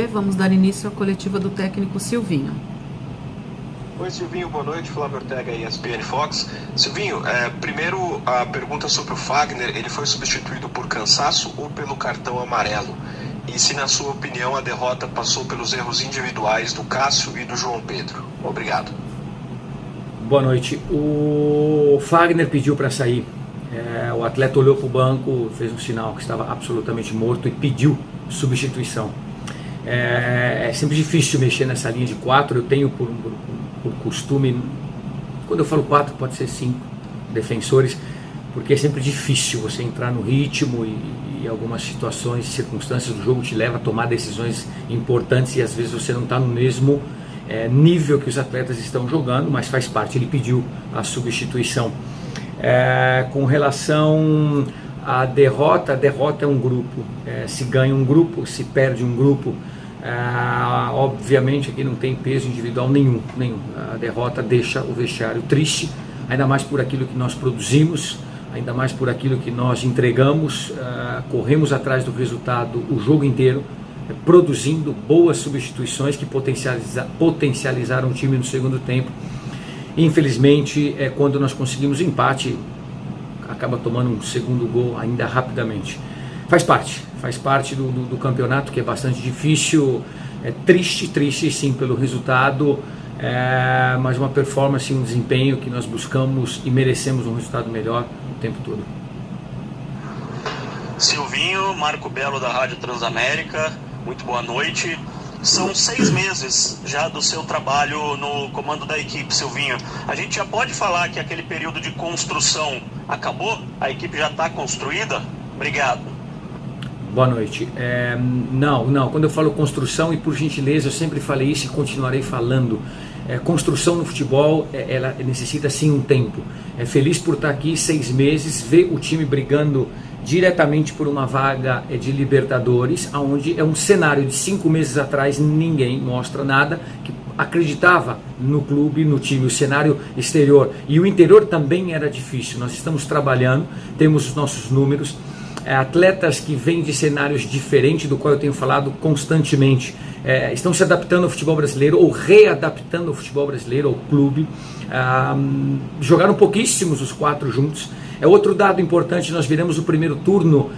TV. Vamos dar início à coletiva do técnico Silvinho. Oi, Silvinho, boa noite. Flávio Ortega, ESPN Fox. Silvinho, primeiro a pergunta sobre o Fagner. Ele foi substituído por cansaço ou pelo cartão amarelo? E se, na sua opinião, a derrota passou pelos erros individuais do Cássio e do João Pedro? Obrigado. Boa noite. O Fagner pediu para sair. O atleta olhou para o banco, fez um sinal que estava absolutamente morto e pediu substituição. É sempre difícil mexer nessa linha de 4. Eu tenho por costume, quando eu falo 4, pode ser 5 defensores, porque é sempre difícil você entrar no ritmo e algumas situações e circunstâncias do jogo te levam a tomar decisões importantes e às vezes você não está no mesmo nível que os atletas estão jogando, mas faz parte. Ele pediu a substituição. Com relação à derrota, a derrota é um grupo. Se ganha um grupo, se perde um grupo, obviamente aqui não tem peso individual nenhum. A derrota deixa o vestiário triste, ainda mais por aquilo que nós produzimos, ainda mais por aquilo que nós entregamos. Corremos atrás do resultado o jogo inteiro, produzindo boas substituições que potencializaram o time no segundo tempo. Infelizmente, quando nós conseguimos empate, acaba tomando um segundo gol ainda rapidamente. Faz parte do campeonato, que é bastante difícil, triste sim pelo resultado, mas uma performance, um desempenho que nós buscamos e merecemos um resultado melhor o tempo todo. Silvinho, Marco Belo da Rádio Transamérica, muito boa noite. São 6 meses já do seu trabalho no comando da equipe, Silvinho. A gente já pode falar que aquele período de construção acabou? A equipe já está construída? Obrigado. Boa noite. Não, quando eu falo construção, e por gentileza eu sempre falei isso e continuarei falando, construção no futebol, ela necessita sim um tempo. Feliz por estar aqui 6 meses, ver o time brigando diretamente por uma vaga de Libertadores, onde é um cenário de 5 meses atrás, ninguém mostra nada, que acreditava no clube, no time. O cenário exterior e o interior também era difícil. Nós estamos trabalhando, temos os nossos números, atletas que vêm de cenários diferentes, do qual eu tenho falado constantemente, estão se adaptando ao futebol brasileiro ou readaptando ao futebol brasileiro, ao clube. Jogaram pouquíssimos os 4 juntos. Outro dado importante: nós viramos o primeiro turno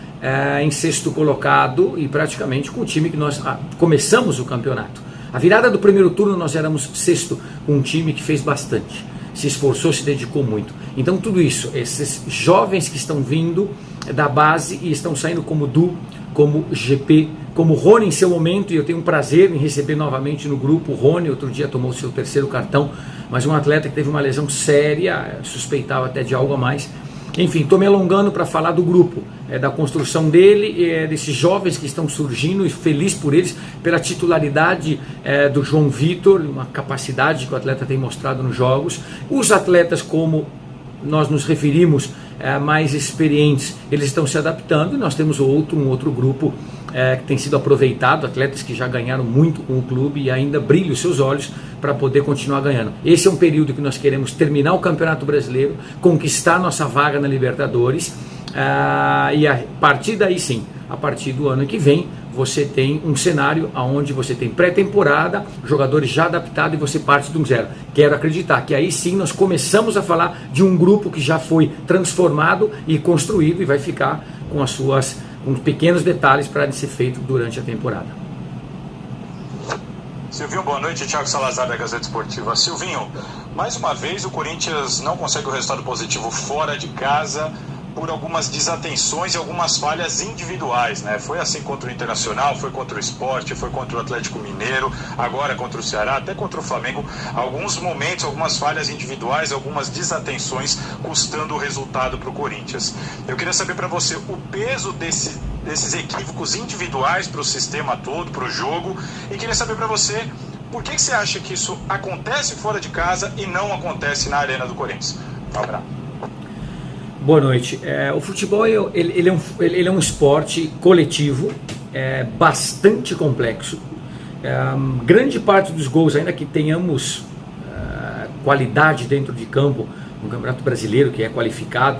em 6º colocado e praticamente com o time que nós começamos o campeonato. A virada do primeiro turno nós éramos 6º, com um time que fez bastante, se esforçou, se dedicou muito. Então tudo isso, esses jovens que estão vindo da base e estão saindo como Du, como GP, como Rony em seu momento, e eu tenho um prazer em receber novamente no grupo o Rony. Outro dia tomou seu 3º cartão, mas um atleta que teve uma lesão séria, suspeitava até de algo a mais. Enfim, estou me alongando para falar do grupo, da construção dele, desses jovens que estão surgindo, e feliz por eles, pela titularidade do João Vitor, uma capacidade que o atleta tem mostrado nos jogos. Os atletas, como nós nos referimos, mais experientes, eles estão se adaptando, e nós temos um outro grupo que tem sido aproveitado, atletas que já ganharam muito com o clube e ainda brilham os seus olhos para poder continuar ganhando. Esse é um período que nós queremos terminar o Campeonato Brasileiro, conquistar nossa vaga na Libertadores, e a partir daí sim, a partir do ano que vem, você tem um cenário onde você tem pré-temporada, jogadores já adaptados, e você parte de um zero. Quero acreditar que aí sim nós começamos a falar de um grupo que já foi transformado e construído e vai ficar com com pequenos detalhes para ser feito durante a temporada. Silvinho, boa noite. Thiago Salazar, da Gazeta Esportiva. Silvinho, mais uma vez o Corinthians não consegue o resultado positivo fora de casa por algumas desatenções e algumas falhas individuais, né? Foi assim contra o Internacional, foi contra o Sport, foi contra o Atlético Mineiro, agora contra o Ceará, até contra o Flamengo. Alguns momentos, algumas falhas individuais, algumas desatenções custando o resultado para o Corinthians. Eu queria saber para você o peso desses equívocos individuais para o sistema todo, para o jogo, e queria saber para você por que você acha que isso acontece fora de casa e não acontece na Arena do Corinthians. Um abraço. Boa noite. O futebol ele é um esporte coletivo, bastante complexo. Grande parte dos gols, ainda que tenhamos qualidade dentro de campo no Campeonato Brasileiro, que é qualificado,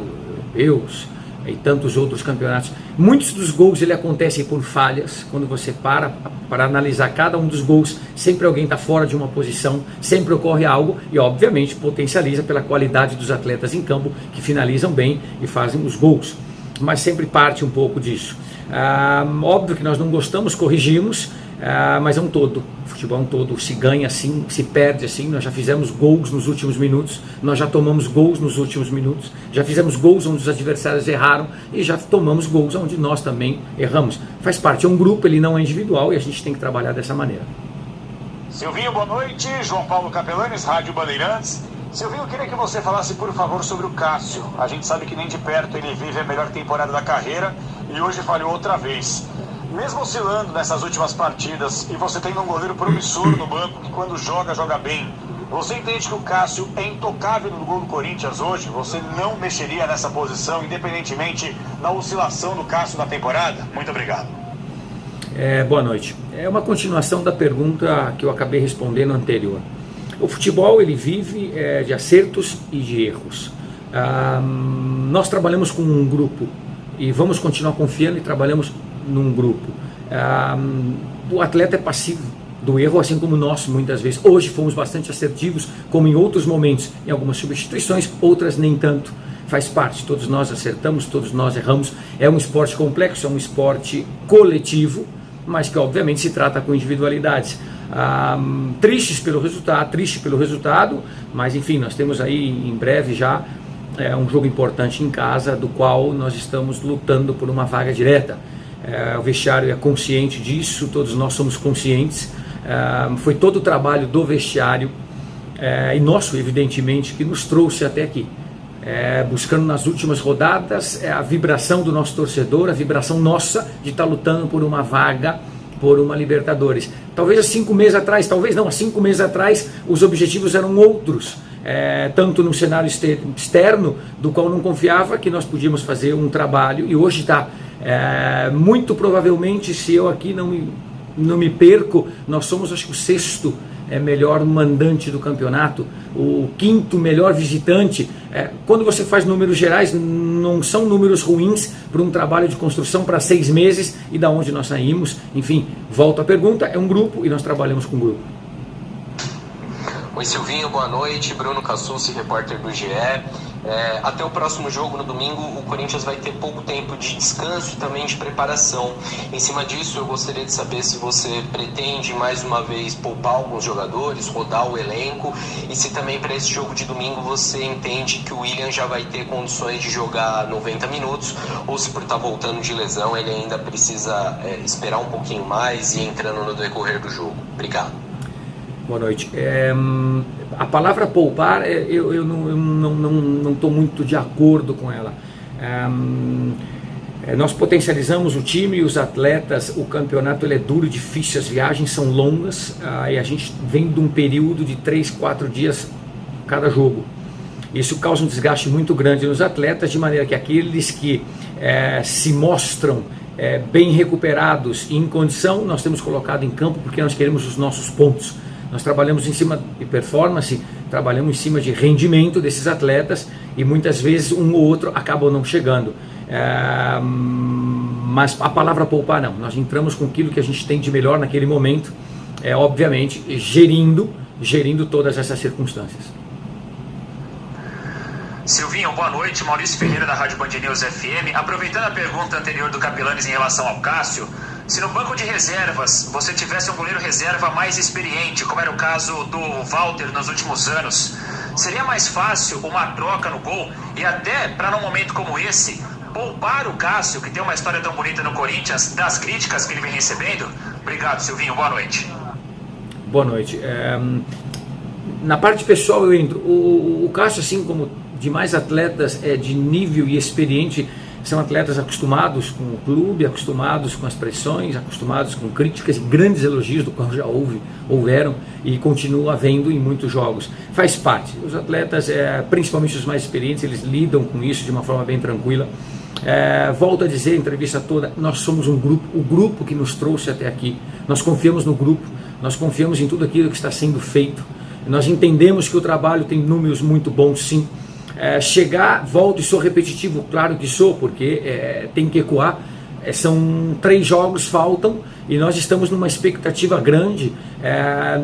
europeus, e tantos outros campeonatos. Muitos dos gols ele acontecem por falhas. Quando você para analisar cada um dos gols, sempre alguém está fora de uma posição, sempre ocorre algo e obviamente potencializa pela qualidade dos atletas em campo que finalizam bem e fazem os gols, mas sempre parte um pouco disso. Óbvio que nós não gostamos, corrigimos, mas é um todo. O futebol é um todo, se ganha assim, se perde assim. Nós já fizemos gols nos últimos minutos, nós já tomamos gols nos últimos minutos, já fizemos gols onde os adversários erraram e já tomamos gols onde nós também erramos. Faz parte, é um grupo, ele não é individual e a gente tem que trabalhar dessa maneira. Silvinho, boa noite. João Paulo Capelanes, Rádio Bandeirantes. Silvinho, eu queria que você falasse, por favor, sobre o Cássio. A gente sabe que nem de perto ele vive a melhor temporada da carreira e hoje falhou outra vez. Mesmo oscilando nessas últimas partidas, e você tendo um goleiro promissor no banco que quando joga, joga bem, você entende que o Cássio é intocável no gol do Corinthians hoje? Você não mexeria nessa posição, independentemente da oscilação do Cássio na temporada? Muito obrigado. Boa noite. É uma continuação da pergunta que eu acabei respondendo anterior. O futebol ele vive de acertos e de erros. Nós trabalhamos com um grupo e vamos continuar confiando e trabalhamos num grupo. O atleta é passivo do erro, assim como nós muitas vezes. Hoje fomos bastante assertivos, como em outros momentos, em algumas substituições, outras nem tanto. Faz parte, todos nós acertamos, todos nós erramos. É um esporte complexo, é um esporte coletivo, mas que obviamente se trata com individualidades. Triste pelo resultado, mas enfim, nós temos aí em breve já um jogo importante em casa, do qual nós estamos lutando por uma vaga direta. O vestiário é consciente disso, todos nós somos conscientes. Foi todo o trabalho do vestiário e nosso, evidentemente, que nos trouxe até aqui. Buscando nas últimas rodadas a vibração do nosso torcedor, a vibração nossa de estar lutando por uma vaga, por uma Libertadores. Talvez há 5 meses atrás, talvez não, há 5 meses atrás os objetivos eram outros, tanto no cenário externo, do qual não confiava que nós podíamos fazer um trabalho, e hoje está. Muito provavelmente, se eu aqui não me perco, nós somos, acho que, o 6º melhor mandante do campeonato, o 5º melhor visitante. Quando você faz números gerais, não são números ruins para um trabalho de construção para 6 meses e da onde nós saímos. Enfim, volto à pergunta, é um grupo e nós trabalhamos com um grupo. Oi Silvinho, boa noite. Bruno Cassucci, repórter do GE. Até o próximo jogo, no domingo, o Corinthians vai ter pouco tempo de descanso e também de preparação. Em cima disso, eu gostaria de saber se você pretende mais uma vez poupar alguns jogadores, rodar o elenco, e se também para esse jogo de domingo você entende que o William já vai ter condições de jogar 90 minutos, ou se por estar voltando de lesão ele ainda precisa esperar um pouquinho mais e ir entrando no decorrer do jogo. Obrigado. Boa noite. A palavra poupar, eu não estou muito de acordo com ela. Nós potencializamos o time e os atletas. O campeonato ele é duro, difícil, as viagens são longas, e a gente vem de um período de 3, 4 dias cada jogo. Isso causa um desgaste muito grande nos atletas, de maneira que aqueles que se mostram bem recuperados e em condição, nós temos colocado em campo porque nós queremos os nossos pontos. Nós trabalhamos em cima de performance, trabalhamos em cima de rendimento desses atletas e muitas vezes um ou outro acabam não chegando. Mas a palavra poupar não, nós entramos com aquilo que a gente tem de melhor naquele momento, obviamente gerindo todas essas circunstâncias. Silvinho, boa noite. Maurício Ferreira da Rádio Band News FM. Aproveitando a pergunta anterior do Capelanes em relação ao Cássio, se no banco de reservas você tivesse um goleiro reserva mais experiente, como era o caso do Walter nos últimos anos, seria mais fácil uma troca no gol e até, para num momento como esse, poupar o Cássio, que tem uma história tão bonita no Corinthians, das críticas que ele vem recebendo? Obrigado, Silvinho. Boa noite. Boa noite. Na parte pessoal eu entro. O Cássio, assim como demais atletas de nível e experiente, são atletas acostumados com o clube, acostumados com as pressões, acostumados com críticas e grandes elogios, do qual já houveram e continua havendo em muitos jogos. Faz parte. Os atletas, principalmente os mais experientes, eles lidam com isso de uma forma bem tranquila. Volto a dizer, a entrevista toda, nós somos um grupo, o grupo que nos trouxe até aqui. Nós confiamos no grupo, nós confiamos em tudo aquilo que está sendo feito. Nós entendemos que o trabalho tem números muito bons, sim. chegar, volto e sou repetitivo, claro que sou, porque tem que ecoar. São 3 jogos, faltam, e nós estamos numa expectativa grande,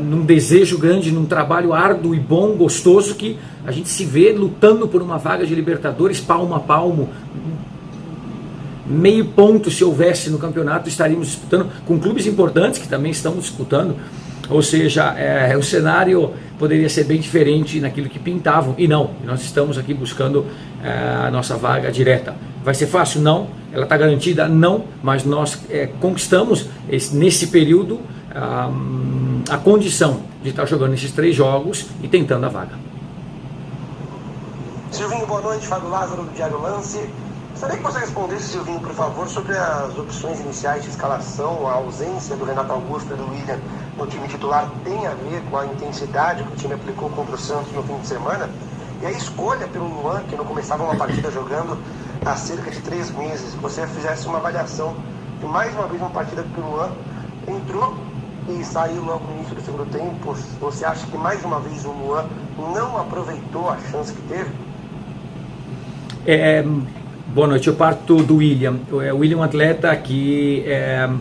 num desejo grande, num trabalho árduo e bom, gostoso, que a gente se vê lutando por uma vaga de Libertadores, palmo a palmo, meio ponto se houvesse no campeonato, estaríamos disputando com clubes importantes que também estão disputando, ou seja, o cenário poderia ser bem diferente naquilo que pintavam, e não, nós estamos aqui buscando a nossa vaga direta. Vai ser fácil? Não. Ela está garantida? Não, mas nós conquistamos nesse período a condição de estar jogando esses 3 jogos e tentando a vaga. Silvinho, boa noite. Fábio Lázaro, do Diário Lance. Gostaria que você respondesse, Silvinho, por favor, sobre as opções iniciais de escalação. A ausência do Renato Augusto e do William no time titular tem a ver com a intensidade que o time aplicou contra o Santos no fim de semana? E a escolha pelo Luan, que não começava uma partida jogando há cerca de 3 meses, que você fizesse uma avaliação de mais uma vez uma partida que o Luan entrou e saiu logo no início do segundo tempo. Você acha que mais uma vez o Luan não aproveitou a chance que teve? Boa noite, eu parto do William. O William é um atleta que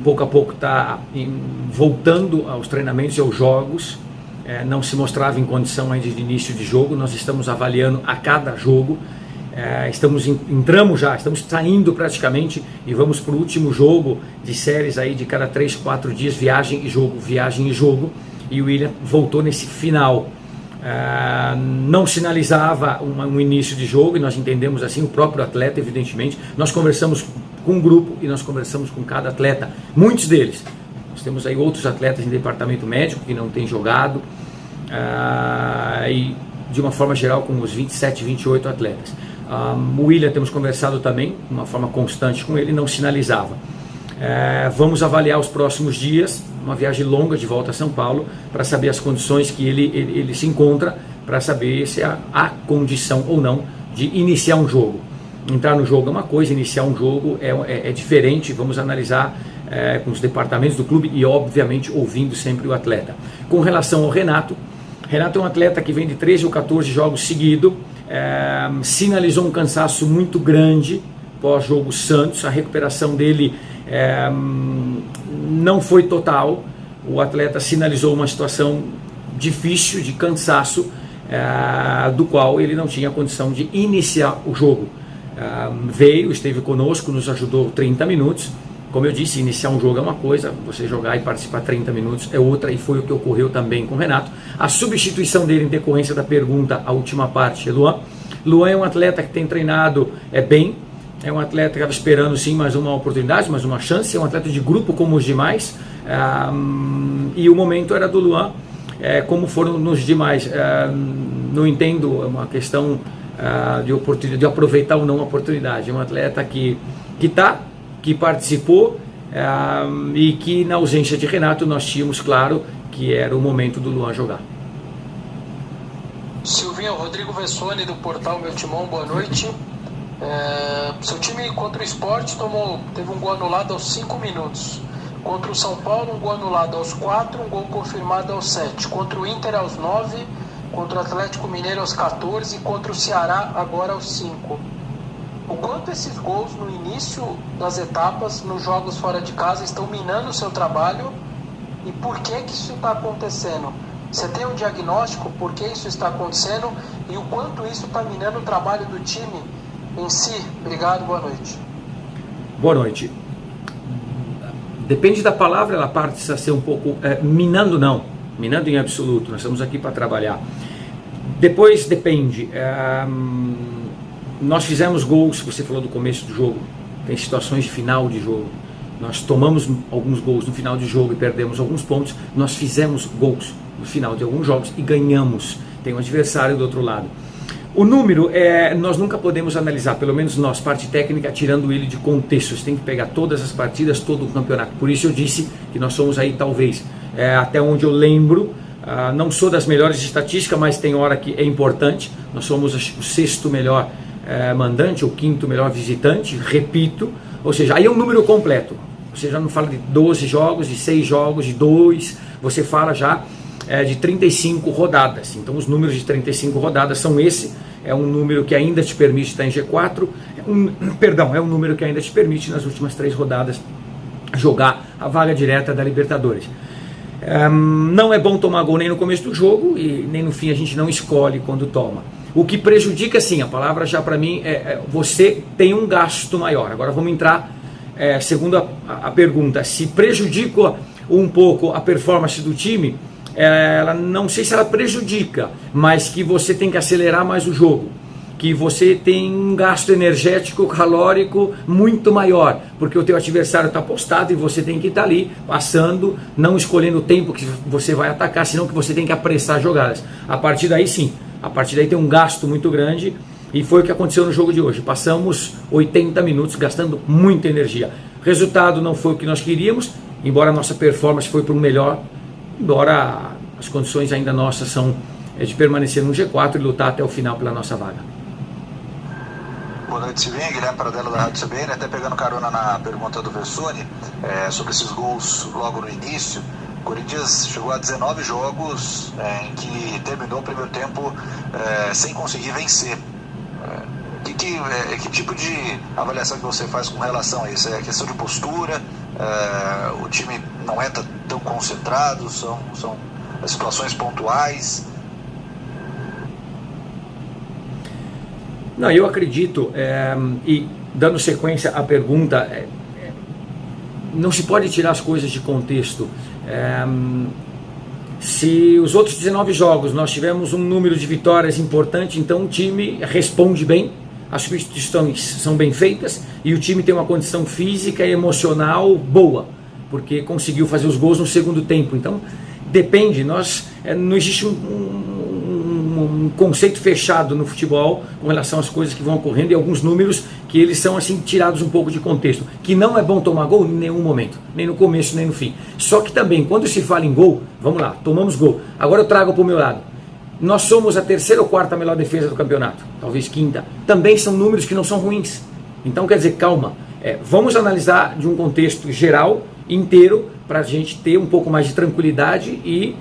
pouco a pouco está voltando aos treinamentos e aos jogos, não se mostrava em condição ainda de início de jogo. Nós estamos avaliando a cada jogo, estamos saindo praticamente e vamos para o último jogo de séries aí de cada 3, 4 dias, viagem e jogo, e o William voltou nesse final. Não sinalizava um início de jogo, e nós entendemos assim, o próprio atleta, evidentemente. Nós conversamos com o grupo e nós conversamos com cada atleta, muitos deles. Nós temos aí outros atletas em departamento médico que não têm jogado, e de uma forma geral com os 27, 28 atletas. O William, temos conversado também de uma forma constante com ele, não sinalizava. Vamos avaliar os próximos dias, uma viagem longa de volta a São Paulo, para saber as condições que ele se encontra, para saber se há condição ou não de iniciar um jogo. Entrar no jogo é uma coisa, iniciar um jogo é diferente. Vamos analisar com os departamentos do clube e, obviamente, ouvindo sempre o atleta. Com relação ao Renato é um atleta que vem de 13 ou 14 jogos seguidos, sinalizou um cansaço muito grande pós-jogo Santos. A recuperação dele não foi total. O atleta sinalizou uma situação difícil de cansaço, do qual ele não tinha condição de iniciar o jogo. Esteve conosco, nos ajudou 30 minutos. Como eu disse, iniciar um jogo é uma coisa, você jogar e participar 30 minutos é outra, e foi o que ocorreu também com o Renato. A substituição dele, em decorrência da pergunta, a última parte, é Luan. Luan é um atleta que tem treinado bem, é um atleta que estava esperando sim mais uma oportunidade, mais uma chance, é um atleta de grupo como os demais, e o momento era do Luan, como foram nos demais. Não entendo, é uma questão de aproveitar ou não a oportunidade. É um atleta que participou, e que na ausência de Renato nós tínhamos claro que era o momento do Luan jogar. Silvinho, Rodrigo Vessone do portal Meu Timão, boa noite. Seu time contra o Sport teve um gol anulado aos 5 minutos. Contra o São Paulo, um gol anulado aos 4, um gol confirmado aos 7. Contra o Inter aos 9, contra o Atlético Mineiro aos 14 e contra o Ceará agora aos 5. O quanto esses gols no início das etapas, nos jogos fora de casa, estão minando o seu trabalho, e por que isso está acontecendo? Você tem um diagnóstico por que isso está acontecendo e o quanto isso está minando o trabalho do time em si? Obrigado, boa noite. Boa noite. Depende da palavra, ela precisa ser um pouco... minando não, minando em absoluto, nós estamos aqui para trabalhar. Depois depende... Nós fizemos gols, você falou do começo do jogo, tem situações de final de jogo. Nós tomamos alguns gols no final de jogo e perdemos alguns pontos. Nós fizemos gols no final de alguns jogos e ganhamos. Tem um adversário do outro lado. O número, nós nunca podemos analisar, pelo menos nós, parte técnica, tirando ele de contexto. Você tem que pegar todas as partidas, todo o campeonato. Por isso eu disse que nós somos aí, talvez, até onde eu lembro, não sou das melhores de estatística, mas tem hora que é importante. Nós somos o 6º melhor mandante, ou 5º melhor visitante, repito, ou seja, aí é um número completo. Você já não fala de 12 jogos, de 6 jogos, de 2, você fala já de 35 rodadas. Então os números de 35 rodadas são esse é um número que ainda te permite estar em G4, é um número que ainda te permite nas últimas 3 rodadas jogar a vaga direta da Libertadores. Não é bom tomar gol nem no começo do jogo e nem no fim, a gente não escolhe quando toma. O que prejudica, sim, a palavra já para mim você tem um gasto maior. Agora vamos entrar, segundo a pergunta, se prejudica um pouco a performance do time, ela não sei se ela prejudica, mas que você tem que acelerar mais o jogo, que você tem um gasto energético, calórico muito maior, porque o teu adversário está postado e você tem que estar ali passando, não escolhendo o tempo que você vai atacar, senão que você tem que apressar jogadas. A partir daí sim, a partir daí tem um gasto muito grande, e foi o que aconteceu no jogo de hoje. Passamos 80 minutos gastando muita energia. Resultado não foi o que nós queríamos, embora a nossa performance foi para o melhor, embora as condições ainda nossas são de permanecer no G4 e lutar até o final pela nossa vaga. Boa noite, Silvinho. Guilherme Paradela da Rádio CBN. Até pegando carona na pergunta do Versoni, sobre esses gols logo no início. O Corinthians chegou a 19 jogos em que terminou o primeiro tempo sem conseguir vencer. Que tipo de avaliação que você faz com relação a isso? É questão de postura? O time não é tão concentrado? São situações pontuais? Não, eu acredito, e dando sequência à pergunta, não se pode tirar as coisas de contexto. Se os outros 19 jogos nós tivemos um número de vitórias importante, então o time responde bem, as substituições são bem feitas e o time tem uma condição física e emocional boa, porque conseguiu fazer os gols no segundo tempo. Então depende, não existe um conceito fechado no futebol com relação às coisas que vão ocorrendo e alguns números que eles são assim tirados um pouco de contexto, que não é bom tomar gol em nenhum momento, nem no começo nem no fim. Só que também quando se fala em gol, vamos lá, tomamos gol, agora eu trago para o meu lado, nós somos a 3ª ou 4ª melhor defesa do campeonato, talvez 5ª, também são números que não são ruins. Então quer dizer, calma, vamos analisar de um contexto geral, inteiro, para a gente ter um pouco mais de tranquilidade e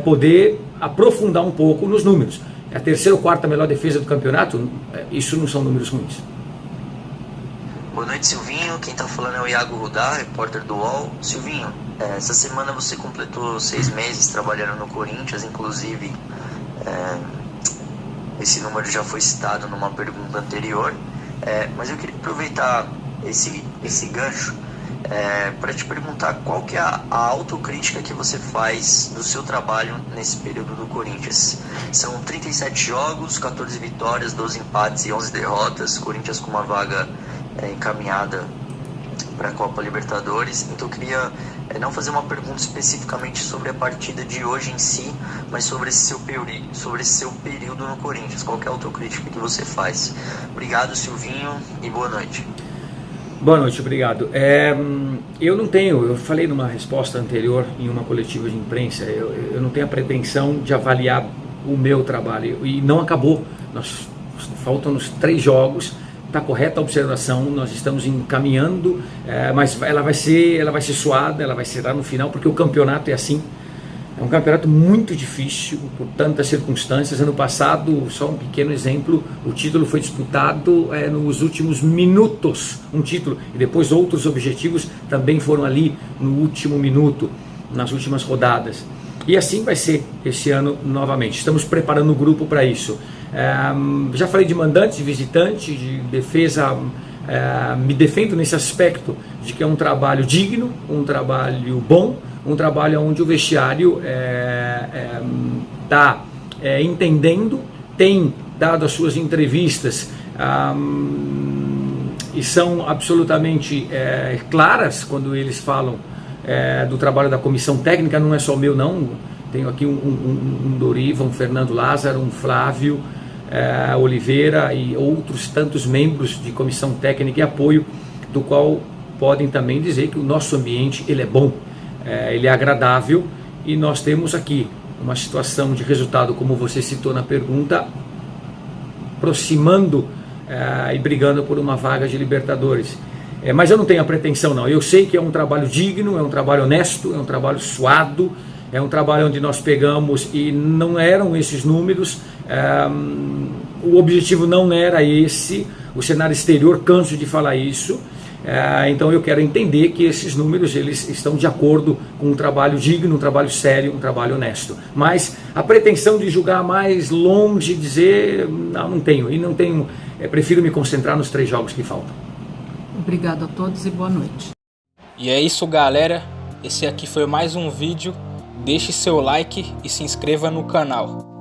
poder aprofundar um pouco nos números. A 3ª ou 4ª melhor defesa do campeonato, isso não são números ruins. Boa noite, Silvinho. Quem está falando é o Iago Rudá, repórter do UOL. Silvinho, essa semana você completou 6 meses trabalhando no Corinthians, inclusive esse número já foi citado numa pergunta anterior, mas eu queria aproveitar esse gancho para te perguntar qual que é a autocrítica que você faz do seu trabalho nesse período do Corinthians. São 37 jogos, 14 vitórias, 12 empates e 11 derrotas, Corinthians com uma vaga encaminhada para a Copa Libertadores. Então eu queria não fazer uma pergunta especificamente sobre a partida de hoje em si, mas sobre esse seu período no Corinthians. Qual que é a autocrítica que você faz? Obrigado, Silvinho, e boa noite. Boa noite, obrigado. Eu falei numa resposta anterior em uma coletiva de imprensa, eu não tenho a pretensão de avaliar o meu trabalho, e não acabou, faltam-nos 3 jogos, está correta a observação, nós estamos encaminhando, mas ela vai ser suada, ela vai ser lá no final, porque o campeonato é assim. É um campeonato muito difícil, por tantas circunstâncias. Ano passado, só um pequeno exemplo, o título foi disputado nos últimos minutos, um título, e depois outros objetivos também foram ali no último minuto, nas últimas rodadas. E assim vai ser esse ano novamente. Estamos preparando o grupo para isso. Já falei de mandante, de visitante, de defesa. Me defendo nesse aspecto de que é um trabalho digno, um trabalho bom, um trabalho onde o vestiário está entendendo, tem dado as suas entrevistas e são absolutamente claras quando eles falam do trabalho da comissão técnica. Não é só o meu, não. Tenho aqui um Doriva, um Fernando Lázaro, um Flávio Oliveira e outros tantos membros de comissão técnica e apoio, do qual podem também dizer que o nosso ambiente ele é bom, ele é agradável, e nós temos aqui uma situação de resultado, como você citou na pergunta, aproximando e brigando por uma vaga de Libertadores. Mas eu não tenho a pretensão, não. Eu sei que é um trabalho digno, é um trabalho honesto, é um trabalho suado, é um trabalho onde nós pegamos e não eram esses números, o objetivo não era esse, o cenário exterior, canso de falar isso. Então eu quero entender que esses números eles estão de acordo com um trabalho digno, um trabalho sério, um trabalho honesto. Mas a pretensão de julgar mais longe, dizer, não tenho. E não tenho, prefiro me concentrar nos 3 jogos que faltam. Obrigado a todos e boa noite. E é isso, galera. Esse aqui foi mais um vídeo. Deixe seu like e se inscreva no canal.